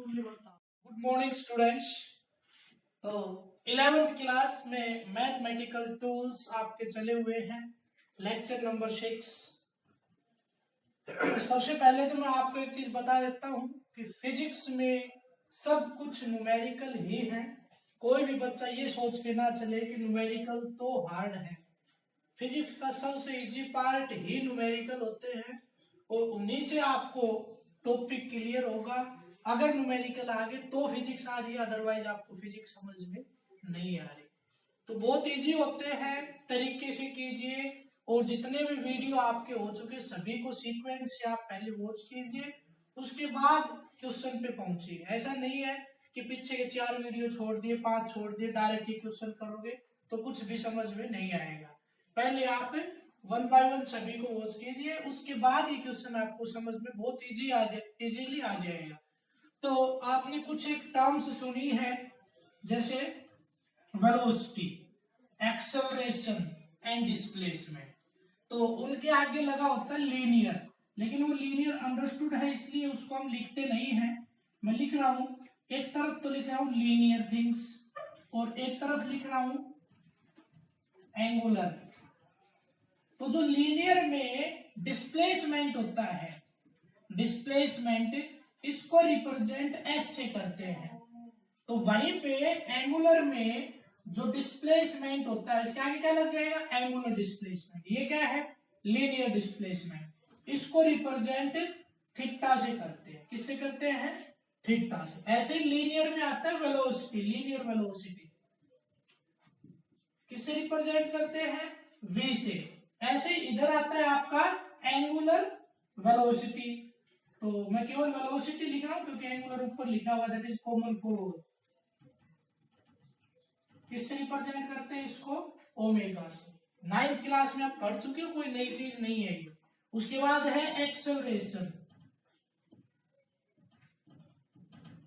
Good morning students. तो 11th class में mathematical tools आपके चले हुए हैं, लेक्चर नंबर 6। सबसे पहले तो मैं आपको एक चीज बता देता हूं कि फिजिक्स में सब कुछ न्यूमेरिकल ही है। कोई भी बच्चा ये सोच के ना चले कि न्यूमेरिकल तो हार्ड है। फिजिक्स का सबसे इजी पार्ट ही न्यूमेरिकल होते हैं और उन्हीं से आपको टॉपिक क्लियर होगा। अगर न्यूमेरिकल आ गए तो फिजिक्स आ रही है, अदरवाइज आपको फिजिक्स समझ में नहीं आ रही। तो बहुत इजी होते हैं, तरीके से कीजिए। और जितने भी वीडियो आपके हो चुके सभी को सीक्वेंस से आप पहले वॉच कीजिए, उसके बाद क्वेश्चन पे पहुंचिए। ऐसा नहीं है कि पीछे के 4 वीडियो छोड़ दिए, 5 छोड़ दिए, डायरेक्ट ही क्वेश्चन करोगे तो कुछ भी समझ में नहीं आएगा। पहले आप 1 बाय 1 सभी को वॉच कीजिए, उसके बाद ही क्वेश्चन आपको समझ में बहुत इजीली आ जाएगा। तो आपने कुछ एक टर्म्स सुनी है, जैसे वेलोसिटी, एक्सेलरेशन एंड डिस्प्लेसमेंट। तो उनके आगे लगा होता है लीनियर, लेकिन वो लीनियर अंडरस्टूड है इसलिए उसको हम लिखते नहीं है। मैं लिख रहा हूं, एक तरफ तो लिख रहा हूं लीनियर थिंग्स और एक तरफ लिख रहा हूं एंगुलर। तो जो लीनियर में डिस्प्लेसमेंट होता है, डिस्प्लेसमेंट इसको रिप्रेजेंट एस से करते हैं। तो वहीं पे एंगुलर में जो डिस्प्लेसमेंट होता है, इसके आगे क्या लग जाएगा, एंगुलर डिस्प्लेसमेंट। ये क्या है, लीनियर डिस्प्लेसमेंट। इसको रिप्रेजेंट थीटा से करते हैं। किससे करते हैं, थीटा से। ऐसे लीनियर में आता है वेलोसिटी, लीनियर वेलोसिटी किससे रिप्रेजेंट करते हैं, v से। ऐसे इधर आता है आपका एंगुलर वेलोसिटी। तो मैं केवल वेलोसिटी लिख रहा हूं क्योंकि एंगुलर ऊपर लिखा हुआ, that is common for all. किससे रिप्रेजेंट करते हैं इसको, ओमेगा से। 9th क्लास में आप पढ़ चुके हो, कोई नई चीज नहीं है ये। उसके बाद है एक्सेलरेशन।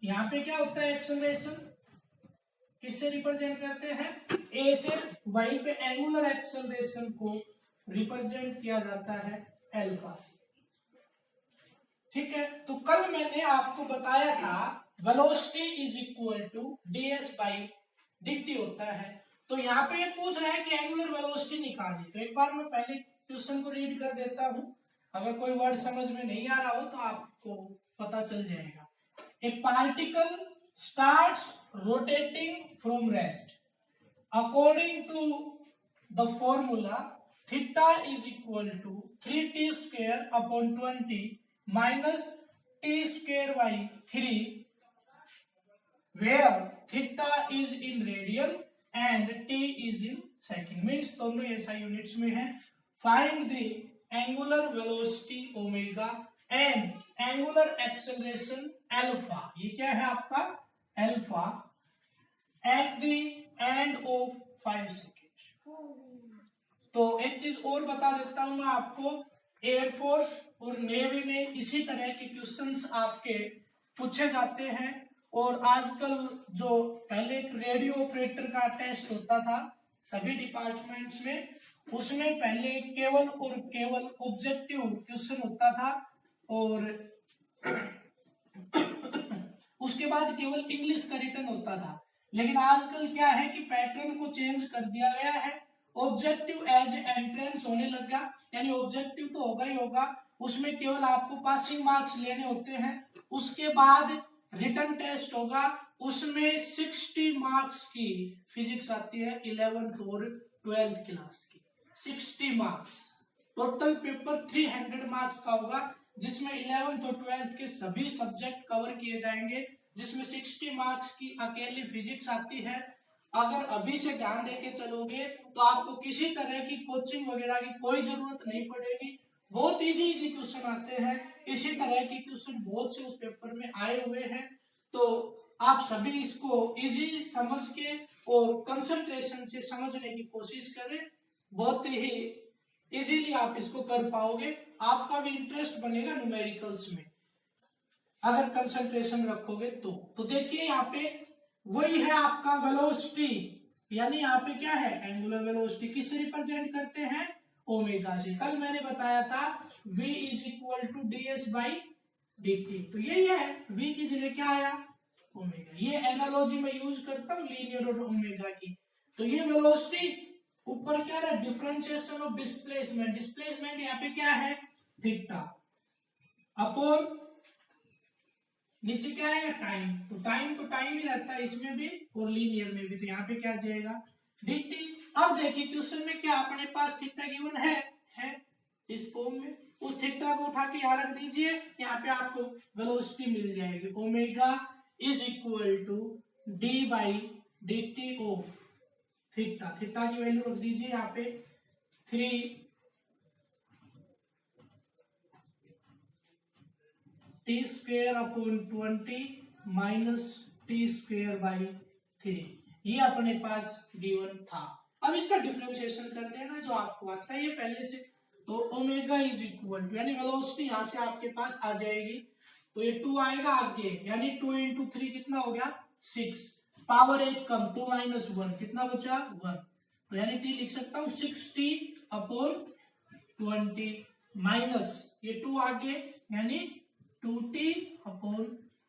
यहां पे क्या होता है, एक्सेलरेशन किससे रिप्रेजेंट करते हैं, ए से। वहीं पे एंगुलर एक्सेलरेशन को रिप्रेजेंट किया जाता है अल्फा से। ठीक है। तो कल मैंने आपको बताया था velocity is equal to ds by dt होता है। तो यहाँ पे ये पूछ रहा है कि एंगुलर वेलोसिटी निकालिए। तो एक बार मैं पहले क्वेश्चन को रीड कर देता हूं, अगर कोई वर्ड समझ में नहीं आ रहा हो तो आपको पता चल जाएगा। ए particle starts rotating from rest according to the formula theta is equal to 3t square upon 20 minus t square by 3 where theta is in radian and t is in second, means दोनों ऐसा units में है। Find the angular velocity omega and angular acceleration alpha, ये क्या है आपका alpha, at the end of 5 second. तो एक चीज और बता देता हूं मैं आपको, एयरफोर्स और नेवी में इसी तरह के क्वेश्चंस आपके पूछे जाते हैं। और आजकल जो पहले रेडियो ऑपरेटर का टेस्ट होता था सभी डिपार्टमेंट्स में, उसमें पहले केवल और केवल ऑब्जेक्टिव क्वेश्चन होता था और उसके बाद केवल इंग्लिश का रिटन होता था। लेकिन आजकल क्या है कि पैटर्न को चेंज कर दिया गया है, ऑब्जेक्टिव एज एंट्रेंस होने लगा। यानी ऑब्जेक्टिव तो होगा ही होगा, उसमें केवल आपको पासिंग मार्क्स लेने होते हैं। उसके बाद रिटन टेस्ट होगा, उसमें 60 मार्क्स की फिजिक्स आती है 11th और 12th क्लास की। 60 मार्क्स टोटल पेपर 300 मार्क्स का होगा, जिसमें 11th और 12th के सभी सब्जेक्ट कवर किए जाएंगे, जिसमें 60 मार्क्स की अकेली फिजिक्स आती है। अगर अभी से ध्यान देके चलोगे तो आपको किसी तरह की कोचिंग वगैरह की कोई जरूरत नहीं पड़ेगी। बहुत इजी क्वेश्चन आते हैं, इसी तरह के क्वेश्चन बहुत से उस पेपर में आए हुए हैं। तो आप सभी इसको इजी समझ के और कंसंट्रेशन से समझने की कोशिश करें, बहुत ही इजीली आप इसको कर पाओगे। आपका भी इंटरेस्ट बनेगा न्यूमेरिकल्स में अगर कंसंट्रेशन रखोगे तो देखिए यहाँ पे वही है आपका वेलोसिटी, यानी यहाँ पे क्या है, एंगुलर वेलोसिटी। किससे रिप्रेजेंट करते हैं, ओमेगा से। कल मैंने बताया था v is equal to ds by dt। तो यही है, v की जगह क्या आया ओमेगा। ये एनालॉजी मैं यूज करता हूँ लीनियर और ओमेगा की। तो ये वेलोसिटी ऊपर क्या है डिफरेंशिएशन ऑफ डिस्प्लेसमेंट, डिस्प्लेसमेंट यहाँ पे क्या है थीटा अपॉन नीचे क्या है टाइम, तो टाइम ही रहता है इसमें भी और लीनियर में भी, तो यहाँ पे क्या आ जाएगा dt। अब देखिए क्वेश्चन में क्या अपने पास थीटा गिवन है इस फॉर्म में, उस थीटा को उठा के यहाँ रख दीजिए, यहाँ पे आपको वेलोसिटी मिल जाएगी omega is equal to D by D T of theta. Theta की वैल्यू रख दीजिए यहाँ पे 3 T square upon 20 minus T square by 3, ये अपने पास गिवन था। अब इसका डिफरेंशिएशन कर देना जो आपको आता है ये पहले से, तो ओमेगा इज इक्वल टू यानी वेलोसिटी यहां से आपके पास आ जाएगी, तो ये 2 आएगा आगे यानी 2 इंटू 3 कितना हो गया 6, पावर 1 कम 2 माइनस 1 कितना बचा 1, तो यानी टी लिख सकता हूं 6t अपॉन 20 माइनस ये 2 आगे यानी 2t अपॉन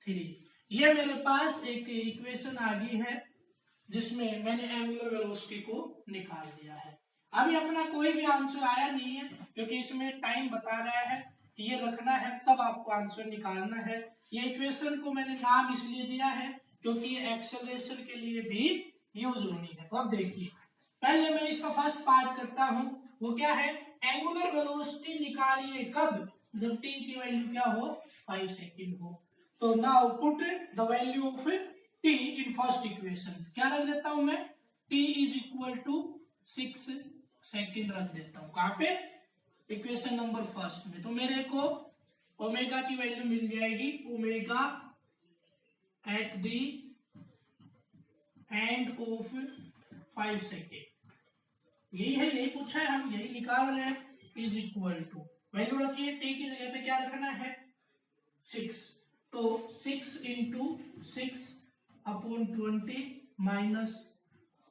3। ये मेरे पास एक इक्वेशन आ गई है जिसमें मैंने एंगुलर वेलोसिटी को निकाल दिया है। अभी अपना कोई भी आंसर आया नहीं है क्योंकि इसमें टाइम बता रहा है कि ये रखना है तब आपको आंसर निकालना है। ये इक्वेशन को मैंने नाम इसलिए दिया है क्योंकि ये एक्सेलरेशन के लिए भी यूज होनी है। तो अब देखिए पहले मैं इसका फर्स्ट पार्ट करता हूं, वो क्या है एंगुलर वेलोसिटी निकालिए कब जब t की वैल्यू क्या हो 5 सेकंड हो। तो now put the value of t in first equation, क्या रख देता हूं मैं t is equal to 6 second रख देता हूं कहां पे इक्वेशन नंबर फर्स्ट में। तो मेरे को ओमेगा की वैल्यू मिल जाएगी omega at the end of 5 second, यही है यही पूछा है हम यही निकाल रहे हैं, इज इक्वल टू वैल्यू रखिए टी की जगह पे क्या रखना है 6, तो 6 into 6 upon 20 minus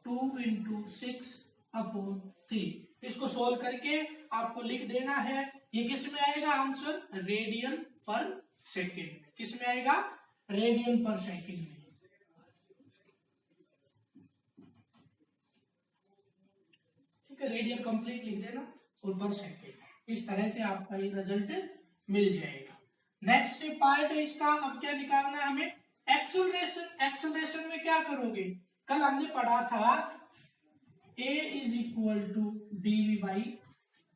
2 into 6 upon 3। इसको सोल्व करके आपको लिख देना है, ये किस में आएगा आंसर रेडियन पर सेकेंड, किस में आएगा रेडियन पर सेकेंड में। ठीक है रेडियन कंप्लीट लिख देना और पर सेकेंड, इस तरह से आपका ये रिजल्ट मिल जाएगा। नेक्स्ट पार्ट है इसका, अब क्या निकालना है हमें एक्सेलरेशन। एक्सेलरेशन में क्या करोगे कल हमने पढ़ा था a is equal to dv by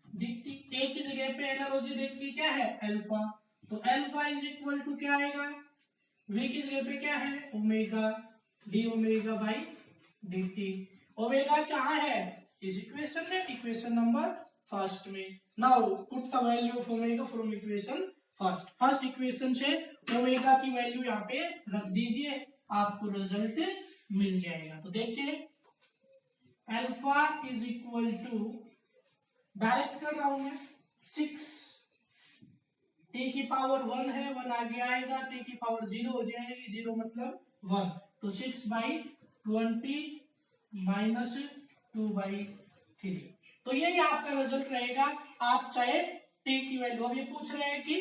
dt, a की जगह पे एनालॉजी देखिए क्या है अल्फा, तो अल्फा इज इक्वल टू क्या आएगा v की जगह पे क्या है omega D omega by dt। Omega कहाँ है इस इक्वेशन में इक्वेशन नंबर फर्स्ट में। Now put the value of omega from equation first equation से ओमेगा की वैल्यू यहाँ पे रख दीजिए, आपको रिजल्ट मिल जाएगा। तो देखिए alpha is equal to direct कर रहा हूं मैं 6 टी की पावर 1 है 1 आगे आएगा, टी की पावर 0 हो जाएगी 0 मतलब 1, तो 6 बाई 20 माइनस 2 बाई 3, तो यही आपका रिजल्ट रहेगा। आप चाहे टी की वैल्यू, अब ये पूछ रहे हैं कि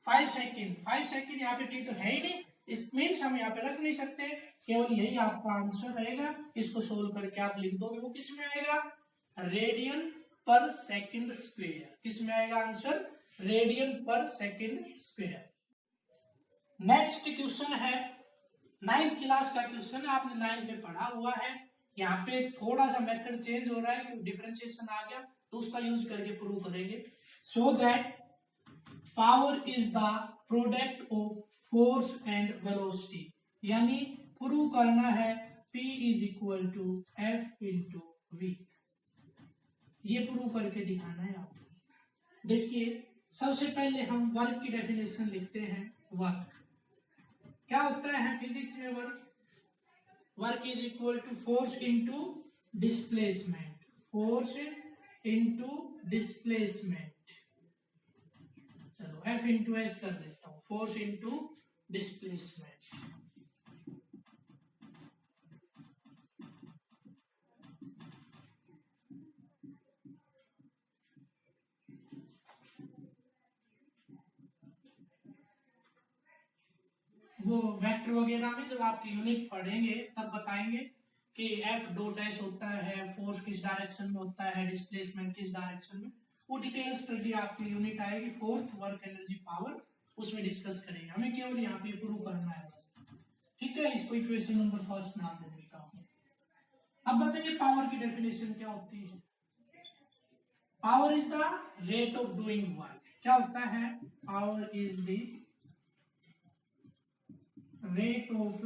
5 सेकेंड यहाँ पे टी तो है ही नहीं, इस मीन्स हम यहाँ पे रख नहीं सकते, केवल यही आपका आंसर रहेगा। इसको सोल्व करके आप लिख दोगे वो किस में आएगा रेडियन पर सेकेंड स्क्वायर, किस में आएगा आंसर रेडियन पर सेकेंड स्क्वायर। नेक्स्ट क्वेश्चन है 9th क्लास का क्वेश्चन है, आपने 9th में पढ़ा हुआ है। यहाँ पे थोड़ा सा मेथड चेंज हो रहा है क्योंकि डिफरेंशिएशन आ गया, तो उसका यूज करके प्रूव करेंगे। So that power is the product of force and velocity, यानी प्रूव करना है P is equal to F into V, ये प्रूव करके दिखाना है आपको। देखिए सबसे पहले हम वर्क की डेफिनेशन लिखते हैं। वर्क क्या होता है फिजिक्स में work is equal to force into displacement, force into displacement, चलो F इंटू एस कर देता हूं, फोर्स इंटू डिस्प्लेसमेंट। वो वेक्टर वगैरह में जब आपकी यूनिट पढ़ेंगे तब बताएंगे कि एफ डॉट एस होता है, फोर्स किस डायरेक्शन में होता है, डिस्प्लेसमेंट किस डायरेक्शन में, वो डिटेल स्टडी आपकी यूनिट आएगी फोर्थ वर्क एनर्जी पावर, उसमें डिस्कस करेंगे। हमें केवल यहाँ पे प्रूव करना है बस, ठीक है। इसको इक्वेशन नंबर फर्स्ट नाम दे देता हूँ। अब बताइए पावर की डेफिनेशन क्या होती है। Power is the rate of doing work. क्या होता है? Power is the rate of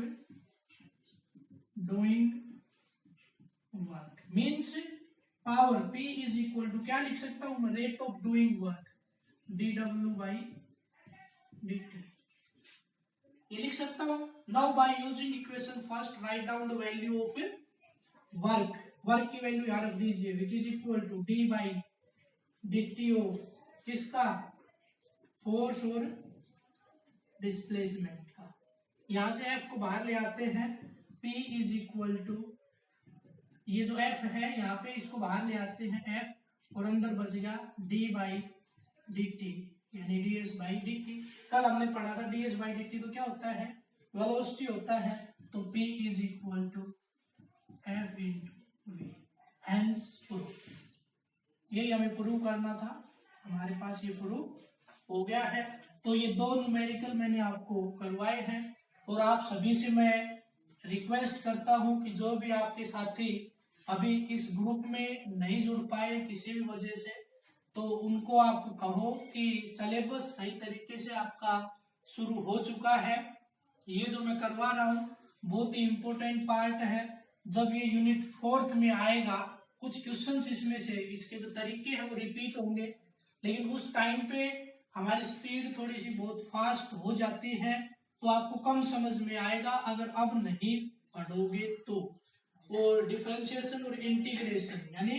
doing work. Means power P is equal to, क्या लिख सकता हूं मैं, rate of doing work dW by dt, ये लिख सकता हूं। Now by using equation first write down the value of work. Work की वैल्यू यहां रख दीजिए, which is equal to d by dt of किसका, फोर्स और डिस्प्लेसमेंट का। यहां से F को बाहर ले आते हैं, P इज इक्वल टू, ये जो F है यहाँ पे इसको बाहर ले आते हैं F, और अंदर बच गया d बाई dt, यानी ds बाई dt। कल हमने पढ़ा था ds बाई dt तो क्या होता है, वेलोसिटी होता है। तो P is equal to F into v, hence proof. यही हमें प्रूव करना था, हमारे पास ये प्रूव हो गया है। तो ये दो न्यूमेरिकल मैंने आपको करवाए हैं, और आप सभी से मैं रिक्वेस्ट करता हूं कि जो भी आपके साथी अभी इस ग्रुप में नहीं जुड़ पाए किसी भी वजह से, तो उनको आप कहो कि सिलेबस सही तरीके से आपका शुरू हो चुका है। ये जो मैं करवा रहा हूँ बहुत ही इम्पोर्टेंट पार्ट है। जब ये यूनिट फोर्थ में आएगा, कुछ क्वेश्चंस इसमें से इसके जो तरीके हैं वो रिपीट होंगे, लेकिन उस टाइम पे हमारी स्पीड थोड़ी सी बहुत फास्ट हो जाती है, तो आपको कम समझ में आएगा अगर अब नहीं पढ़ोगे तो। और डिफरेंशिएशन और इंटीग्रेशन, यानी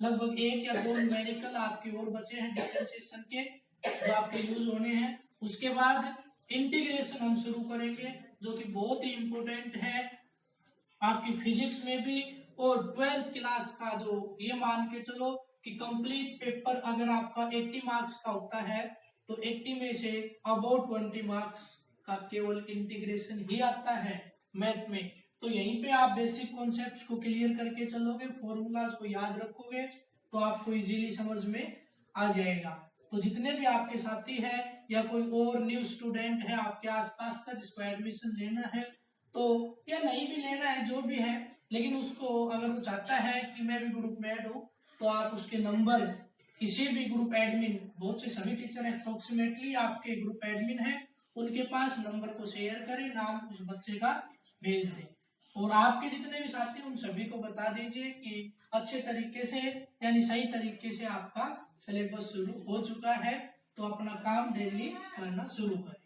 लगभग एक या दो न्यूमेरिकल आपके और बचे हैं डिफरेंशिएशन के, जो आपके यूज होने हैं। उसके बाद इंटीग्रेशन हम शुरू करेंगे, जो कि बहुत ही इंपॉर्टेंट है आपकी फिजिक्स में भी। और 12th क्लास का जो, ये मान के चलो कि कंप्लीट पेपर अगर आपका 80 मार्क्स का होता है, तो 80 में से अबाउट 20 मार्क्स का केवल इंटीग्रेशन ही आता है मैथ में। तो यहीं पे आप बेसिक कॉन्सेप्ट्स को क्लियर करके चलोगे, फॉर्मूलाज को याद रखोगे, तो आपको इजीली समझ में आ जाएगा। तो जितने भी आपके साथी हैं या कोई और न्यू स्टूडेंट है आपके आसपास का जिसको एडमिशन लेना है, तो या नहीं भी लेना है, जो भी है, लेकिन उसको अगर वो चाहता है कि मैं भी ग्रुप में ऐड हूं, तो आप उसके नंबर किसी भी ग्रुप एडमिन, बहुत से सभी टीचर अप्रोक्सीमेटली आपके ग्रुप एडमिन है, उनके पास नंबर को शेयर करें, नाम उस बच्चे का भेज दें। और आपके जितने भी साथी उन सभी को बता दीजिए कि अच्छे तरीके से यानी सही तरीके से आपका सिलेबस शुरू हो चुका है, तो अपना काम डेली करना शुरू करें।